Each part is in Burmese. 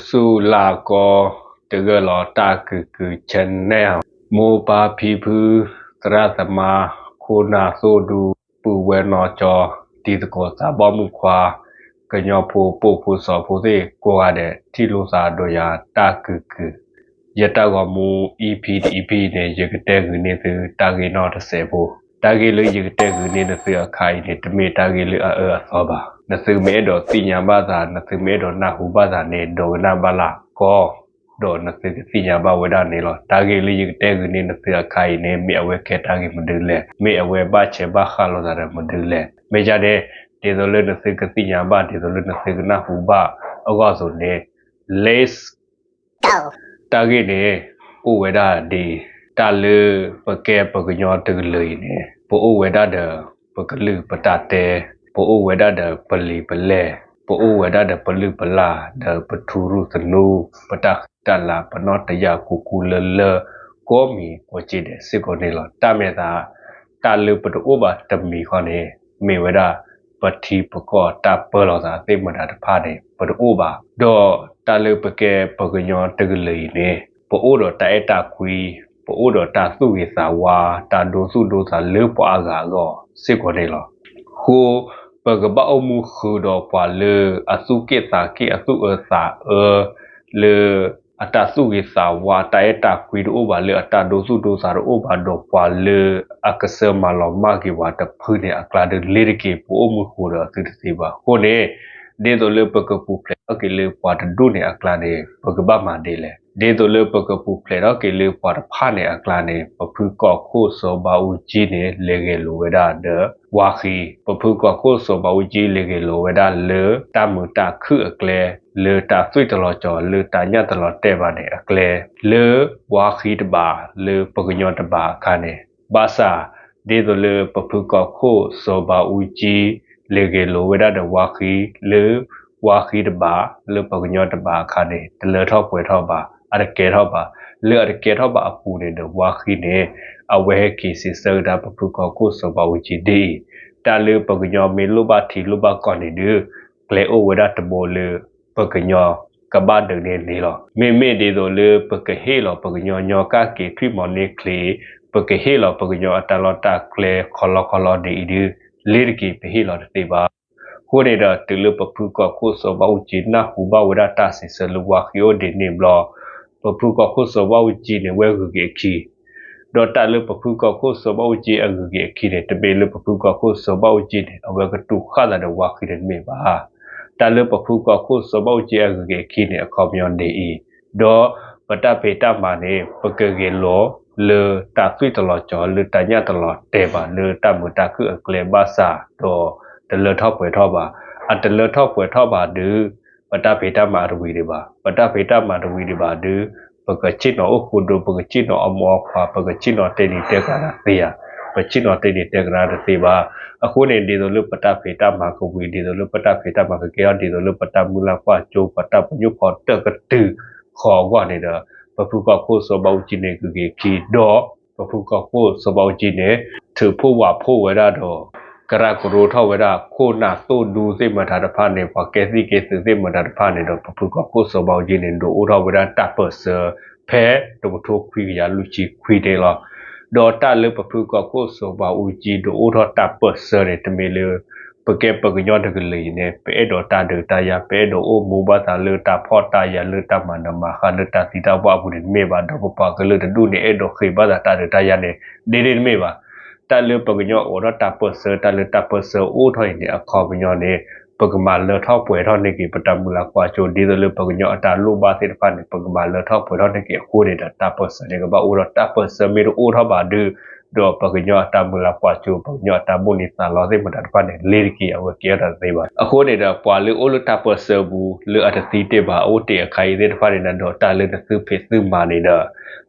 สุลากอตะเกลอตาคือชันแนวโมปาพีพือตราสมาโคนาโซดูปูเวนอจอตีตะโกสาบอมุควากะญอโพโปโพสอโพเซกัวเดที่โลซาโดยาตาคือยะตากอมูอีพีเนี่ยยกะเตคือเนี่ยคือตาเกนอตะเสโพตาเกเลยยกะเตคือเนี่ยนะคืออาคายเนี่ยตะเมตาเกเลยซอบานะซึเมดอติญญาบาซานะซึเมดอนาหูบาซาเนี่ยดอกนาบาลากอดอนะซึติญญาบาเวดาเนี่ยลอตาเกเลยยกะเตคือเนี่ยนะคืออาคายเนี่ยเมอเวเคตาเกมันดือแลเมอเวบาเชบาคาลอซาระมันดือแลเมจาเดเดโซเลนะซึกติญญาบาเดโซเลนะซึนาหูบาออกโซเนี่ย let's go ตาเกเนี่ยอุเวดาดีตาเลปะแกปะกญอตะเลยเนี่ยปอุเวดาเดปะกลือปะตาเตปอุเวดาเดปลีปะแลปอุเวดาเดปลือปะลาเดปทูรุสนูปะตะตะลาปะนอตะยากูเลก็มีกจิเดสิโกเนลตาเมตาตาเลปะอุบะตะมีขอเนี่ยเมเวดาปฏิปกอตาเปลอซาเตมดาตะพาเนปะอุบะดอตาเลปะแกปะกญอตะเลยเนี่ยปอุดอตาเอตาคุยปอุดอตาสุเวสาวาตาโดสุโดสาเลปอากาก็สิโกเนลโคปะกะบะอมูคือดอปาเลอสุเกตาเกอสุสาเลอัตสุเวสาวาตาเอตาคุยโอบาเลอัตโดสุโดสาโอบาดอปาเลอักเสมาลอมากิวาตะพืเนอักลาเดเลรเกปอมูคูดอสิติบาโคเนเดโดเลปะกะปูเพลอเกเลปาตดูเนอักลาเนปะกะบะมาเดเลเดโดเลปะกะปูเพลอเกเลปาตพาเนอักลาเนปะพืกอโคโซบาอูจีเนเลเกโลเวดาเดวาคีปะพืกอโคโซบาอูจีเลเกโลเวดาเลตามุตาคืออักเลเลตาสุยตลอจอเลตาญะตลอเตบาเนอักเลเลวาคีตบาเลปะกญอตบาคาเนบาซาเดโดเลปะพืกอโคโซบาอูจีเลเกโลเวดาเดวาคีเลวาคีตบาเลปะกญอตบาคาเนตเลทอป่วยทอบาอะเกทอบาเลอะเกทอบาอปูเนเดวาคีเนอเวเฮกีซิเซดาปะพืกอโคโซบาอูจีดีตาเลปะกญอเมลุบาทีลุบากอนเนเดเกลโอเวดาตโบเลปะกญอกะบาเดเนเลลเมเดโดเลปะกะเฮลปะกญอญอกาเกทริมอเนเคลปะกะเฮลปะกญออะตาลอตาเคลคอลอเดอีเดเลรกีปะเฮลอเตบาโคเนดาตเลปะพืกอโคโซบาอูจีนาหูบาเวดาตาซิเซลวาคิโอเดเนบลอปะพืกอโคโซบาอูจีเนเวกเกคีดอตาเลปะพืกอโคโซบาอูจีอะเกคีเนตเบเลปะพืกอโคโซบาอูจีเนอเวกตุคาลาเดวาคิเดเมบาตาเลปะพืกอโคโซบาอูจีอะเกคีเนคอมยอนเดอีดอปะตาเปตามาเนปะเกเกโลเลตาสุยตลอจอเลตาญะตลอเตบาเลตามุตาคืออักเลบาซาดอตเลทอป่วยทอบาอัตเลทอป่วยทอบาดือปะตาเปตามาตวีดิบาปะตาเปตามาตวีดิบาดือปะกะจิโนโอคุโดปะกะจิโนอมอควาปะกะจิโนเตนิเตกานาเตียปะจิโนเตนิเตกานาเตบาအခုနေဒီလိုပတာဖေတာမှာကိုဝီဒီလိုပတာဖေတာမှာကေရဒီလိုပတာမူလာကွာကျိုပတာပညုခေါ်တက်ကတူခေါ်ကွာနေတာပဖူကခိုးစောပေါချီနေကေခီတော့ပဖူကခိုးစောပေါချီနေသူဖို့ဝဖို့ဝရတော့ကရကရိုထောဝရခိုနာသို့ဒူစိမထာတဖာနေပကဲစီကေစိမထာတဖာနေတော့ပဖူကခိုးစောပေါချီနေတို့ဥထောဝရတပ်ပစဖဲတို့ထိုးခွေရလူချီခွေတယ်လားดอตาเลปะพึกอโคโซบาอูจีโดโอทอตาเปเซเรตเมเลปะเกปะกญอตะกเลยเนเปเอดอตาเดตายาเปโดโอมูบาตาเลตาพอตายาเลตามันมาคาเลตาติตาบาบุเดเมบาดอปปะกะเลตดูเนเอดอเคบาตาเดตายาเนเดเดเมบาตาเลปะกญอโอรตาเปเซตาเลตาเปเซโอทอยเนอคอกญอเนปะกมาเลทอป่วยทอเนกิปะตามุลากวาโจดีเลปะกญออตาลูบาเซตฟาเนปะกมาเลทอป่วยทอเนกิโคเดตาเปเซเนกบาโอรตาเปเซเมโอทอบาดืดอปะกญอตามุลากวาโจปะกญอตามุนิสาลอเซมดัดฟาเนเลรกีอเวเกยะเซบาอะโคเดดาปวาเลโอลตาเปเซบูเลอะตะซีเตบาโอเตอะไคเซตฟาเนนดอตาเลตะซึเฟซึมาเนดา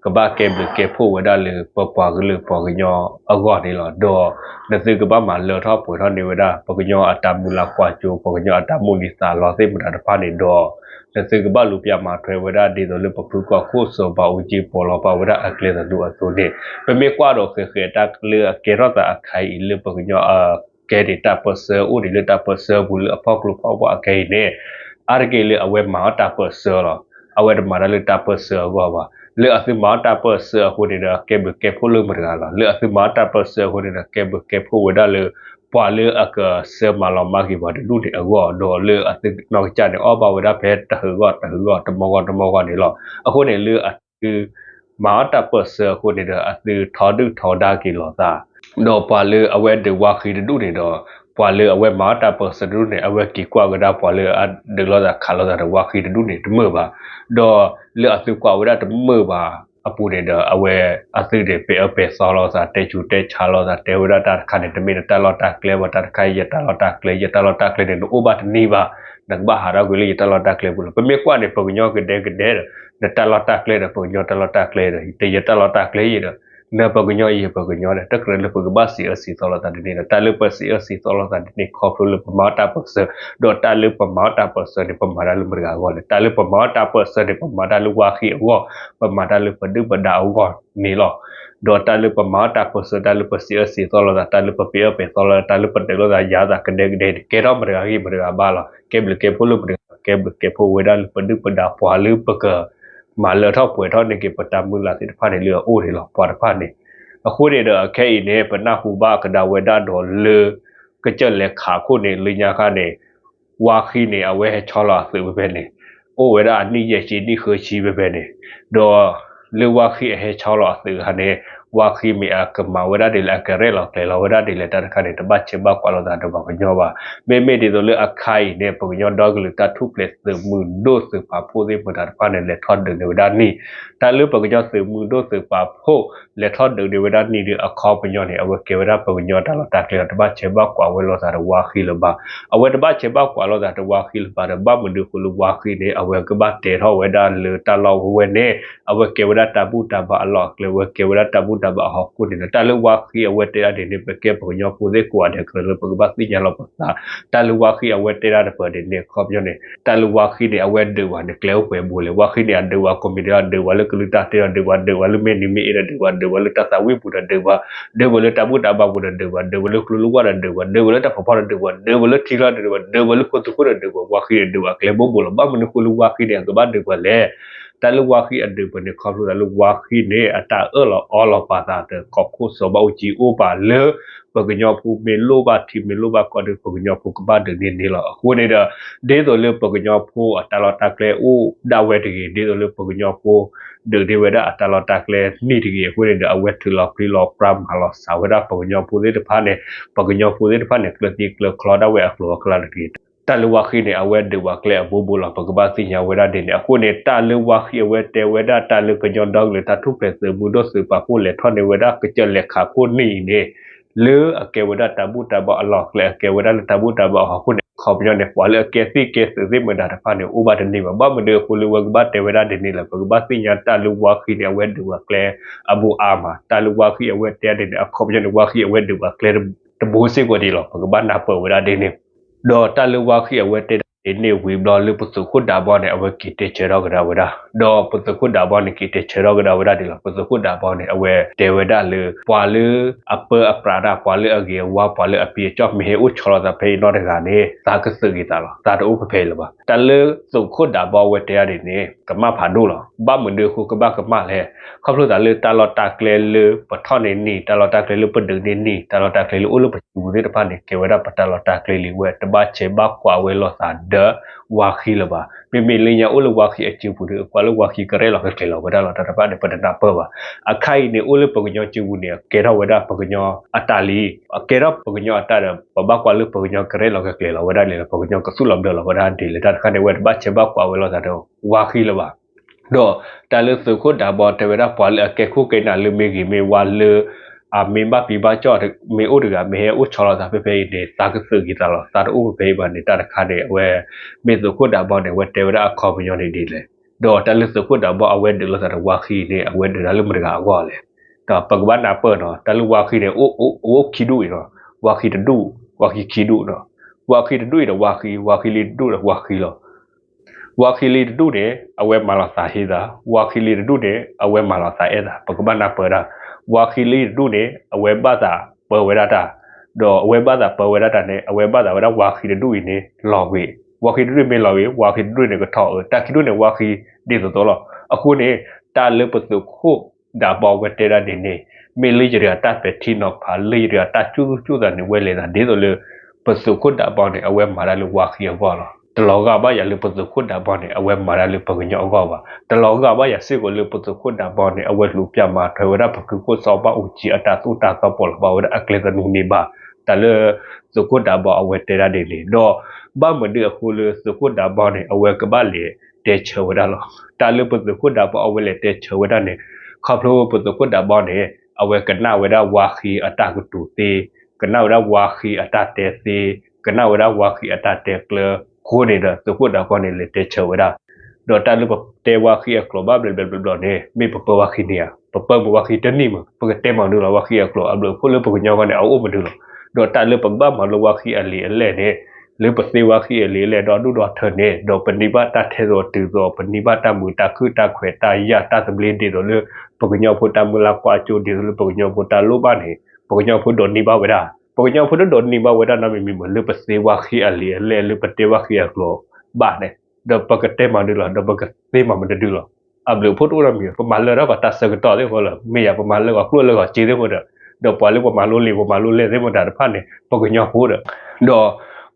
กบะเกเบเกโพวดาเลปะปวากะเลปอกญออะกอเนลอดอนะซึกบะมาเลทอป่วยทอเนวดาปะกญออะตามุลากวาโจปะกญออะตามุนิสาลอเซมดัดฟาเนดอนะซึกบะลูปยามาทเวดาเดโดเลปะพุกอโคโซบาอูจีปอลอปาวดาอะเกเลตะดูอะโซเดเปเมกวาดอเคตาเลเกรอตาอะไคอิเลปะกญอแกเดตาเปเซอูดิเลตาเปเซบูเลอะพอกลุพอวะอะไกเน arge le awe ma ta per se lo awe de ma le ta per se go ba le asu ma ta per se ho ni da ke pho lu ma ga la le asu ma ta per se ho ni da ke pho we da le pwa le ak se ma lo ma ki ba du de go do le asu no cha ne o ba we da phe ta hu go ta mo go ni lo a ho ne le asu ma ta per se ho ni da asu tho du tho da ki lo ta do pwa le awe de wa ki du ni do pwa le awe ma ta per se du ne awe ki kwa ga da pwa le a de lo da kha lo da wa ki du ni de me ba do le asu kwa we da de me baအပူတဲ့အဝဲအသိတဲ့ပေအပေဆောလောစာတဲချူတဲချာလောစာတဲဝရတာခနဲ့တမီတလောတာကလေဝတာခိုင်ရတလောတာကလေရတလောတာကလေတဲ့ဥပဒနီပါနကဘာဟာရဂလီတလောတာကလေဘူးပမေကွာနေပညောကတဲ့ကတဲ့တလောတာကလေတဲ့ပညောတလောတာကလေတဲ့တရတလောတာကလေရနပကညောရပကညောတဲ့တကရလပကဘာစီအစီသောလောတာဒီနေတာလပစီအစီသောလောတာဒီနေခေါပလပမာတာပစဒေါ်တာလပမာတာပစဒီပမာရလမရဂါဝလေတာလပမာတာပစဒီပမာတာလဝါခီဝပမာတာလပဒုပဒါဝနေလောဒေါ်တာလပမာတာပစတာလပစီအစီသောလောတာလပပေပေသောလောတာလပတေလောတာယာတာကတဲ့ကတဲ့ကေရောမရဂါဂီမရဂါဘာလောကေဘလကေပိုလပကေဖိုဝေဒါလပဒုပဒါပွာလပကมาเลอท่อป่วยท่อในเก็บประจำมือละสิทธิภาพในเรือโอ้ที่หรอปอดภาพนี่အခုနေတဲ့ခဲအင်းနဲ့ပနာဟူဘာကဒါဝဒဒေါ်လေကကြလက်ခါခုနေလညာခနဲ့ဝါခီနေအဝဲချောလာဆွေပဲနေအိုဝဒအနိရရှိနိခရှိပဲနေဒေါ်လေဝါခီအဟဲချောလာဆွေဟာနေဝါခီမီအကမဝဒဒီလကရဲလောက်တယ်ဝဒဒီလက်တခနဲ့တပတ်ချဘကွာလို့တာတော့ကညောပါမေဒီတို့လေအခိုင်နဲ့ပညောဒေါကလတထုပလက်စမူဒိုစပါဖိုဒီပဒါဖာနဲ့လက်ထော်တဲ့ဝဒနီတာလူပကကြောစမူဒိုစပါဖိုလက်ထော်တဲ့ဝဒနီဒီအခေါပညောနဲ့အဝကေဝဒပညောတာလို့တာကလတပတ်ချဘကွာဝဲလို့တာဝါခီလပါအဝဲတပတ်ချဘကွာလို့တာဝါခီလပါဘမဒုခုလဝါခီနဲ့အဝဲကဘတဲထောဝဒလေတာလောဝဲနဲ့အဝဲကေဝဒတပုတဘအလောကလေဝဲကေဝဒတပုတဘအဟောကုနေတာလူဝါခီအဝဲတဲရတဲ့နေပကေပညောကိုတဲ့ကွာတဲ့ကလပကဘသိညာလို့ပါတာလူဝါခီအဝဲတဲရတဲ့ပတဲ့နေခေါပညောနေတာလူဝါခီတဲ့အဝဲဒေဝနဲ့ကလဲဝဲဘူလေဝါခီတဲ့ဒေဝကွန်ပျူတာဒေဝလေကလူတာတဲ့ဒေဝလေမေနီမီတဲ့ဒေဝလေတသဝိပူတဲ့ဒေဝလေတပုတဘဘူတဲ့ဒေဝလေကလူဝါတဲ့ဒေဝလေတဖဖတဲ့ဒေဝလေထီလာတဲ့ဒေဝလေကိုတုခုတဲ့ဒေဝဝါခီတဲ့ဒေဝကလဲဘူလဘမနခုလူဝါခီတဲ့ကဘဒေဝလေတလူဝါခီအဒေပနေခေါပလူတလူဝါခီနေအတာအော်လောပါတာတဲ့ကောခုစဘောချီအိုပါလေပကညောဖူမေလိုပါတီမေလိုပါကောတဲ့ပကညောဖူကဘာတဲ့နေလောအခုနေတဲ့ဒေတော်လေပကညောဖူအတလောတကလေအိုဒါဝဲတကြီးဒေတော်လေပကညောဖူဒေဝဒအတလောတကလေမိတကြီးအခုနေတဲ့အဝဲထလောပလီလောပရမ်ဟလောစာဝဒပကညောဖူတဲ့ဖာနေပကညောဖူတဲ့ဖာနေကလတိကလခလောဒဝဲအခလောကလာတိတလူဝါခီနေအဝဲဒေဝကလေဘူဘူလာပကဘာသိညာဝဲရတဲ့နေအခုနေတာလူဝါခီအဝဲတဲဝဲဒတာလူကညောဒေါလေတထုပလက်စဘူဒိုစပါဖိုလေထောနေဝဲဒကကြလက်ခါကိုနီနေလေအကေဝဒတဘူတဘအလောကလေအကေဝဒတဘူတဘအခုနေခေါပညောနေပွာလေအကေစီကေစီမဒါတဖာနေဥပါဒနေဘမဒေခုလူဝကဘတဲဝဲဒတဲ့နေလပကဘာသိညာတလူဝါခီနေအဝဲဒေဝကလေအဘူအာမာတလူဝါခီအဝဲတဲတဲ့အခေါပညောနေဝါခီအဝဲဒေဝကလေတဘူစီကိုဒီလောပကဘာနာပဝဲဒတဲ့နေဒေါ်တလူဝါခီအဝဲတဲနေဝီဘလလပစုခုဒါဘောနဲ့အဝဲကီတေချေရောကဒါဝဒါဒေါ်ပစုခုဒါဘောနဲ့ကီတေချေရောကဒါဝဒါဒီလပစုခုဒါဘောနဲ့အဝဲတေဝဒါလေပွာလေအပအပရာဒါပွာလေအကေဝါပွာလေအပြေချော့မေဥချောတာဖေနော်တကနေသာကစဂီတာလားသာတူဖဖေလပါတလူစုခုဒါဘောဝဲတဲရနေကမဖာဒိုလားဘာမဒေခုကဘကမလဲခေါပလို့တာလေတာလော်တာကလေလေပထောနေနီတာလော်တာကလေလေပဒနေနီတာလော်တာကလေလေဥလပချူတဲ့တဖာနေကေဝဒါပတာလော်တာကလေလီဝဲတဘချေဘကွာဝဲလောစာဒဝါခီလပါမေလညာဥလဝါခီအချူပူကွာလဝါခီကရဲလောကကေလောဝဒါလောတတပါနေပဒနာပပါအခိုင်နေဥလပကညောချူနေကေရဝဒါပကညောအတာလီကေရပကညောအတာပဘကွာလပကညောကရဲလောကကေလောဝဒါလေပကညောကဆုလောဘလောဝဒါဒီလေတခါနေဝဲဘချေဘကွာဝဲလောတာတော့ဝါခီလပါတော့တလစုခုဒါဘောတဝရပွာလကေခုကေနာလမေဂီမေဝါလမေဘပီဘာကြော့မေအိုတကမေအိုချောလာတာဖေဖေနေစာကစဂီတာလာစာတူဖေဘာနေတာတခါနေဝဲမေစုခုဒါဘောနေဝဲတေဝရအခေါ်ပညောနေဒီလေတော့တလစုခုဒါဘောအဝဲဒီလို့ဆိုတာဝါခီနေအဝဲဒါလည်းမတကအကွာလေတော့ပကဘာနာပေါ်တော့တလူဝါခီနေအိုခီဒူရောဝါခီတဒူဝါခီခီဒူတော့ဝါခီတဒူတော့ဝါခီလီဒူတော့ဝါခီလောဝါခီလီဒူတဲ့အဝဲမာလာစာဟီတာဝါခီလီဒူတဲ့အဝဲမာလာစာအဲတာပကဘာနာပေါ်တာဝါခီလီဒုနေအဝဲဘာသာပဝရတာတော့အဝဲဘာသာပဝရတာနဲ့အဝဲဘာသာဝရဝါခီဒုနေလော်ဝေ วาคิดด้วยไม่เราวาคิดด้วยเนี่ยก็ท่อแต่คิดด้วยเนี่ยวาคิดดีตัวหรอအခုနေတာလေပစုခုဒါဘောဝတဲရတဲ့နေမေလီရတာပဲတီနောဖာလီရတာကျူတဲ့နေဝဲလေတာဒီလိုလေပစုခုဒါဘောနေအဝဲမာရလို့ဝါခီဘောလားတလောကဘာရလေပစုခုဒါဘောနေအဝဲမာရလို့ပကညောကောပါတလောကဘာရစစ်ကိုလေပစုခုဒါဘောနေအဝဲလူပြမှာထွေဝရပကုကိုစောပါဦးချီအတာတူတာကပေါ်ဘောရအကလေကနူနေပါတလေစုခုဒါဘောအဝဲတဲရတဲ့လေတော့ဘာမဒီအခုလေစုခုဒါဘောနေအဝဲကပါလေတဲချဝဒါလောတာလေပစုခုဒါဘောအဝဲလေတဲချဝဒါနေခပ်လို့ပစုခုဒါဘောနေအဝဲကနာဝဒါဝါခီအတာကတူတေကနာဝဒါဝါခီအတာတဲစီကနာဝဒါဝါခီအတာတဲကလခိုးနေတာစုခုဒါဘောနေလေတဲချဝဒါဒေါ်တာလေပတဲဝါခီအကလောဘဘလဘလနေမေပပဝါခီနီယာပပဝါခီတနီမပကတဲမနူလာဝါခီအကလောအဘလခိုးလေပကညောကနေအောမဒူလောဒေါ်တာလေပဘမလောဝါခီအလီအလဲနေလေပစေဝါခီအလီလေဒေါ်ဒူဒေါ်ထနေဒေါ်ပနိဘာတာထဲတော်တူတော်ပနိဘာတာမူတာခုတာခွေတာယတာသပလင်းတေတော်လေပကညောဖို့တာမူလာကွာချိုဒီလေပကညောဖို့တာလောပါနေပကညောဖို့ဒေါ်နိဘာဝဒါပကညောဖို့ဒေါ်နိဘာဝဒါနာမီမီမလေပစေဝါခီအလီလေလေပတေဝါခီအကလောဘာနေဒေါ်ပကတဲမဒူလာဒေါ်ပကသေးမမဒူလာအဘလဖို့တော်ရမီပမာလရကတာစကတော်လေခေါ်လာမေယပမာလကကလောလကချေတဲ့ခေါ်တဲ့ဒေါ်ပွားလေပမာလိုလေပမာလိုလေသေမတာဖတ်နေပကညောဖို့တဲ့ဒေါ်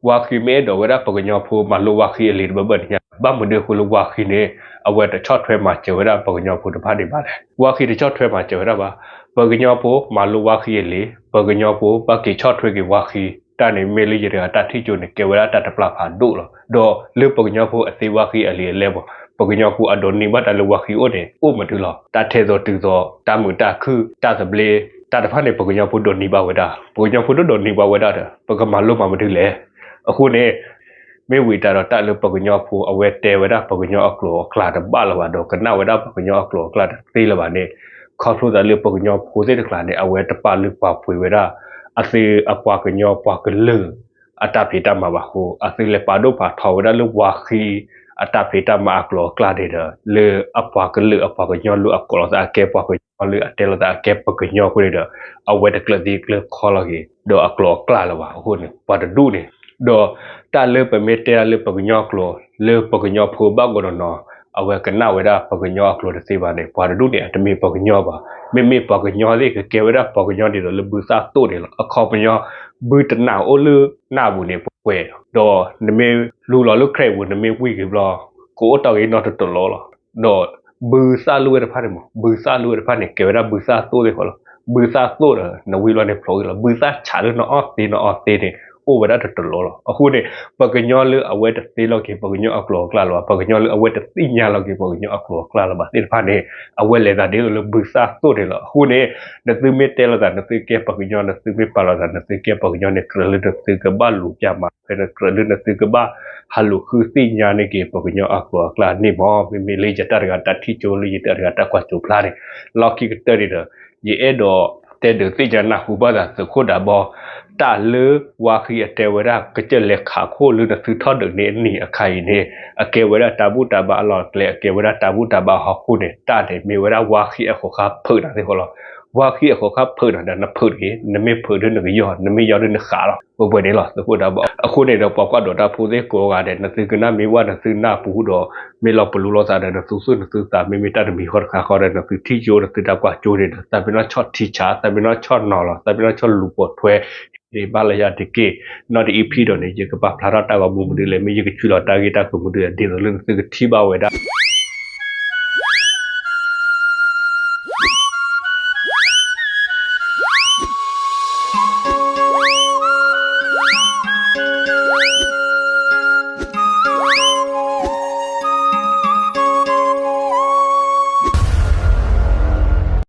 ဝါခီမဲတော့ဝရပကညောဖိုမလိုဝါခီလေဘဘညာဘာမဒီခုလိုဝါခီနေအဝဲတချော့ထွဲမှာကျေဝရပကညောဖိုတဖတ်နေပါလေဝါခီတချော့ထွဲမှာကျေဝရပါပကညောဖိုမလိုဝါခီလေပကညောဖိုပကီချော့ထွဲကဝါခီတာနေမေလီရတာထိကျုံနေကေဝရတာတပလာဖာဒုလောတော့လေပကညောဖိုအသေးဝါခီအလေလဲပေါ့ပကညောဖိုအဒိုနီဘတ်အလိုဝါခီအိုနေအိုမတူလောတာထဲသောတူသောတာမူတာခုတာစပလေတာတဖတ်နေပကညောဖိုဒိုနီဘဝဒါပကညောဖိုဒိုနီဘဝဒါပကမလိုမမတူလေအခုနေမေဝီတာတော့တက်လို့ပကညောဖိုအဝဲတဲဝဒပကညောအကလောခလာတဘလဘာတော့ကနဝဒပကညောအကလောခလာသေးလဘာနေခေါဖလို့တယ်လို့ပကညောဖိုစေတခလာနေအဝဲတပလူပါဖွေဝဒအစီအပွားကညောပွားကလအတာဖေတမဘာဟုအစီလေပါတော့ပါထောဝဒလို့ဝါခီအတာဖေတမအကလောခလာတဲ့လေအပွားကလအပွားကညောလူအကလောစားကဲပွားကညောလူအတဲလတာကဲပကညောခွေတဲ့အဝဲတကလဒီကလခေါ်လာကြီးတော့အကလောခလာလဘာဟုနေပါဒူနေတော့တာလေပမေတဲလေပကညောကလောလေပကညောဖိုဘဂရနောအဝဲကနာဝဒပကညောကလောတစေပါနေဘာဒုနေအတမေပကညောပါမေပကညောလေးကကေဝဒပကညောဒီလဘူစာတိုတယ်အခေါပညောဘူတနာအိုလူနာဘူးနေပွဲတော့နမေလူလောလုခရဲဘူးနမေဝိကဘလောကိုတော်ရင်တော့တော်လောတော့ဘူစာလူရဖာနေမဘူစာလူရဖာနေကေဝဒဘူစာတိုတယ်ခေါ်လောဘူစာတိုတယ်နဝီလောနေဖလိုလောဘူစာချာလို့နော်တေနော်တေနေโอ้เวลาตลอดအခုနေပကညောလအဝဲတသေးလောက်ကေပကညောအကလောကလာလောပကညောလအဝဲတသိညာလောက်ကေပကညောအကလောကလာလောပါတိဖာနေအဝဲလေတာဒီလိုဘူစာတိုတယ်လောအခုနေနသမေတဲလောတာနသကေပကညောနသမေပါလောတာနသကေပကညောနေကရလတသကဘလူပြမှာဖဲကရလနသကဘဟလူခုသိညာနေကေပကညောအကလောကလာနေမောမေလေးကြတရကတတိချိုလေးကြတရကတကွာချိုဖလာနေလော်ကီကတရီဒယေအဲ့တော့တဲ့ဒသိကြနာခုပါတာသခုတာဘောတာလေဝါခီအတေဝရကကြလက်ခါခိုလူတသူထော်ဒနေနီအခိုင်နေအကေဝရတာဘူးတာဘာအလောကလေအကေဝရတာဘူးတာဘာဟခုနေတာတဲ့မေဝရဝါခီအခုခါဖုတ်တာဒီခေါ်လောဝါခီအခုခါဖုတ်တာနဖုတ်ကြီးနမေဖုတ်တဲ့နယောနမေယောတဲ့နခါလောဘဘနေလောသခုတာဘောအခုနေတော့ပေါကွာတော့တာဖိုးသေးကိုကတဲ့နသကနာမေဝနသနာပူတော့မေလောပလူလောစားတဲ့နသုဆုနသုတာမေမေတတ်မီခေါ်ခါခေါ်တဲ့နသတီချိုနသတာကွာချိုတဲ့တပနာချော့တီချာတပနာချော့နော်လောတပနာချော့လူပေါ်ထွဲဒီဘာလယာတကေနော်ဒီ EP တော့နေကြကပါဖလာတာကမှုမဒီလေမေကချူလာတာဂီတာကမှုဒီလိုစကတိပါဝဲတာ